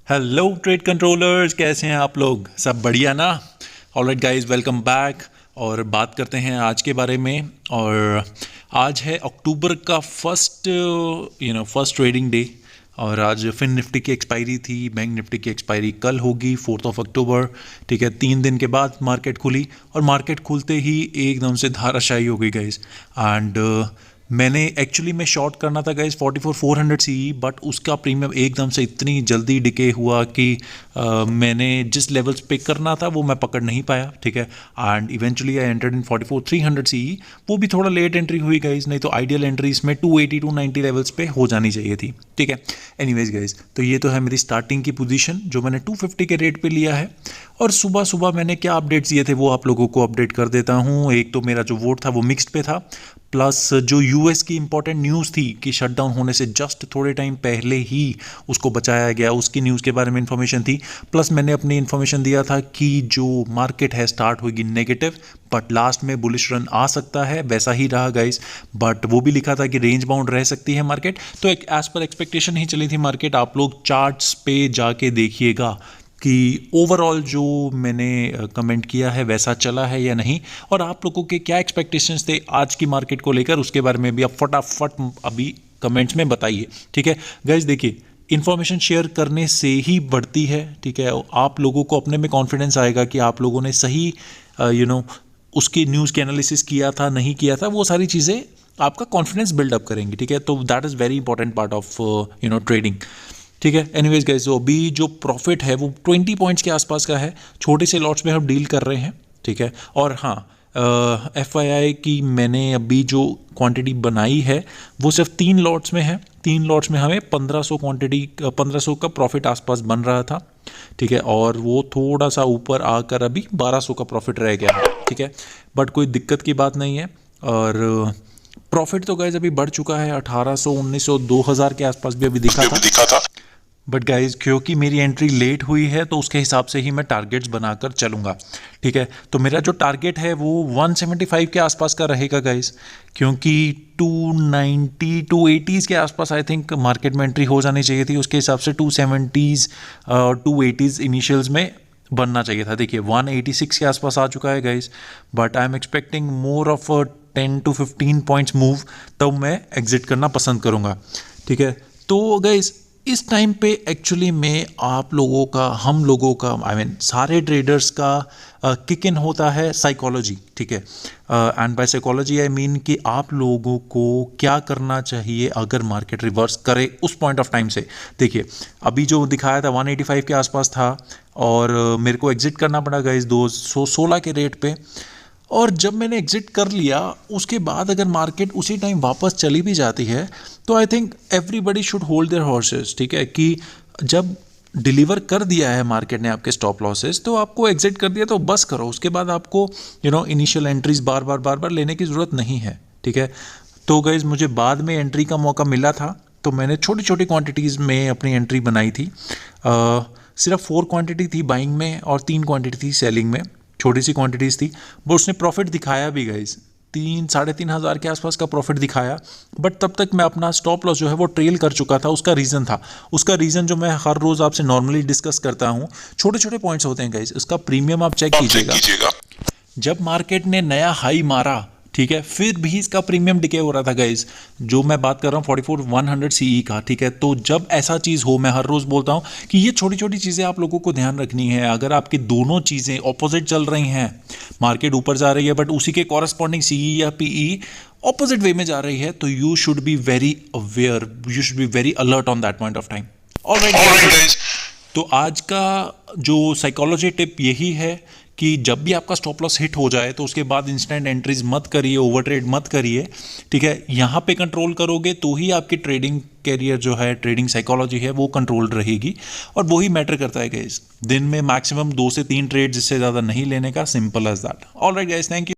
Hello trade controllers, कैसे हैं आप लोग? सब बढ़िया ना? Alright guys, welcome back. और बात करते हैं आज के बारे में। और आज है अक्टूबर का फर्स्ट ट्रेडिंग डे। और आज फिन निफ्टी की एक्सपायरी थी, बैंक निफ्टी की एक्सपायरी कल होगी 4 अक्टूबर। ठीक है, 3 दिन के बाद मार्केट खुली और मार्केट खुलते ही एकदम से धाराशाही हो गई गाइस। एंड मैंने एक्चुअली में शॉर्ट करना था गाइस 44,400 सी, बट उसका प्रीमियम एकदम से इतनी जल्दी डिके हुआ कि मैंने जिस लेवल्स पे करना था वो मैं पकड़ नहीं पाया। ठीक है, and eventually I entered in 44,300 सी। वो भी थोड़ा लेट एंट्री हुई गाइस, नहीं तो आइडियल एंट्री इसमें 280 290 लेवल्स पे हो जानी चाहिए थी। ठीक है, एनीवेज गाइस, तो ये तो है मेरी स्टार्टिंग की पोजीशन जो मैंने 250 के रेट पे लिया है। और सुबह सुबह मैंने क्या अपडेट्स दिए थे वो आप लोगों को अपडेट कर देता हूँ। एक तो मेरा जो वोट था वो मिक्स्ड पे था, प्लस जो यूएस की इंपॉर्टेंट न्यूज़ थी कि शटडाउन होने से जस्ट थोड़े टाइम पहले ही उसको बचाया गया, उसकी न्यूज़ के बारे में इन्फॉर्मेशन थी। प्लस मैंने अपनी इन्फॉर्मेशन दिया था कि जो मार्केट है स्टार्ट होगी नेगेटिव, बट लास्ट में बुलिश रन आ सकता है। वैसा ही रहा गाइस, बट वो भी लिखा था कि रेंज बाउंड रह सकती है मार्केट। तो एक एज पर एक्सपेक्टेशन ही चली थी मार्केट। आप लोग चार्ट्स पे जाके देखिएगा कि ओवरऑल जो मैंने कमेंट किया है वैसा चला है या नहीं, और आप लोगों के क्या एक्सपेक्टेशंस थे आज की मार्केट को लेकर, उसके बारे में भी आप फटाफट अभी कमेंट्स में बताइए। ठीक है गाइस, देखिए इन्फॉर्मेशन शेयर करने से ही बढ़ती है। ठीक है, आप लोगों को अपने में कॉन्फिडेंस आएगा कि आप लोगों ने सही उसकी न्यूज़ के एनालिसिस किया था नहीं किया था, वो सारी चीज़ें आपका कॉन्फिडेंस बिल्डअप करेंगी। ठीक है, तो that is very important part of trading. ठीक है, एनीवेज गाइस, तो अभी जो प्रॉफिट है वो 20 पॉइंट्स के आसपास का है। छोटे से लॉट्स में हम डील कर रहे हैं। ठीक है, और हाँ, FYI कि मैंने अभी जो क्वांटिटी बनाई है वो सिर्फ 3 लॉट्स में है। 3 लॉट्स में हमें 1500 का प्रॉफिट आसपास बन रहा था। ठीक है, और वो थोड़ा सा ऊपर आकर अभी 1200 का प्रॉफिट रह गया है। ठीक है, बट कोई दिक्कत की बात नहीं है। और प्रॉफिट तो गाइज अभी बढ़ चुका है, 1800 1900 2000 के आसपास भी अभी दिखा था। बट गाइज क्योंकि मेरी एंट्री लेट हुई है तो उसके हिसाब से ही मैं टारगेट्स बनाकर चलूँगा। ठीक है, तो मेरा जो टारगेट है वो 175 के आसपास का रहेगा गाइज, क्योंकि 290 280s के आसपास आई थिंक मार्केट में एंट्री हो जानी चाहिए थी। उसके हिसाब से 270s 280s इनिशियल्स में बनना चाहिए था। देखिए 186 के आसपास आ चुका है guys, but I am expecting more of 10 to 15 points move, तब मैं एग्जिट करना पसंद करूँगा। ठीक है, तो गाइज इस टाइम पे एक्चुअली में आप लोगों का, हम लोगों का, सारे ट्रेडर्स का किक इन होता है साइकोलॉजी। ठीक है, and by psychology I mean कि आप लोगों को क्या करना चाहिए अगर मार्केट रिवर्स करे उस पॉइंट ऑफ टाइम से। देखिए अभी जो दिखाया था 185 के आसपास था, और मेरे को एग्जिट करना पड़ा गाइस 216 के रेट पे। और जब मैंने एग्जिट कर लिया उसके बाद अगर मार्केट उसी टाइम वापस चली भी जाती है तो I think everybody should hold their horses. ठीक है, कि जब डिलीवर कर दिया है मार्केट ने आपके स्टॉप लॉसेस तो आपको एग्जिट कर दिया तो बस करो। उसके बाद आपको इनिशियल एंट्रीज बार बार लेने की ज़रूरत नहीं है। ठीक है, तो गाइज मुझे बाद में एंट्री का मौका मिला था तो मैंने छोटी छोटी क्वांटिटीज़ में अपनी एंट्री बनाई थी। सिर्फ 4 क्वांटिटी थी बाइंग में और 3 क्वांटिटी थी सेलिंग में। छोटी सी क्वांटिटीज़ थी, वो उसने प्रॉफिट दिखाया भी गाइस, 3-3,500 के आसपास का प्रॉफिट दिखाया। बट तब तक मैं अपना स्टॉप लॉस जो है वो ट्रेल कर चुका था। उसका रीज़न जो मैं हर रोज़ आपसे नॉर्मली डिस्कस करता हूँ, छोटे छोटे पॉइंट्स होते हैं गाइस। उसका प्रीमियम आप चेक कीजिएगा। जब मार्केट ने नया हाई मारा, ठीक है, फिर भी इसका प्रीमियम डिके हो रहा था गाइज। जो मैं बात कर रहा हूँ 44,100 सीई का। ठीक है, तो जब ऐसा चीज़ हो, मैं हर रोज़ बोलता हूँ कि ये छोटी छोटी चीज़ें आप लोगों को ध्यान रखनी है। अगर आपकी दोनों चीज़ें ऑपोजिट चल रही हैं, मार्केट ऊपर जा रही है बट उसी के कॉरस्पॉन्डिंग सीई या पीई ऑपोजिट वे में जा रही है, तो you should be very aware, you should be very alert on that point of time. Alright guys, तो आज का जो साइकोलॉजी टिप यही है कि जब भी आपका स्टॉप लॉस हिट हो जाए तो उसके बाद इंस्टेंट एंट्रीज मत करिए, ओवर ट्रेड मत करिए। ठीक है, यहाँ पे कंट्रोल करोगे तो ही आपकी ट्रेडिंग कैरियर जो है, ट्रेडिंग साइकोलॉजी है वो कंट्रोल रहेगी। और वही मैटर करता है गाइस। दिन में मैक्सिमम 2 से 3 ट्रेड, जिससे ज़्यादा नहीं लेने का। Simple as that. Alright guys, thank you.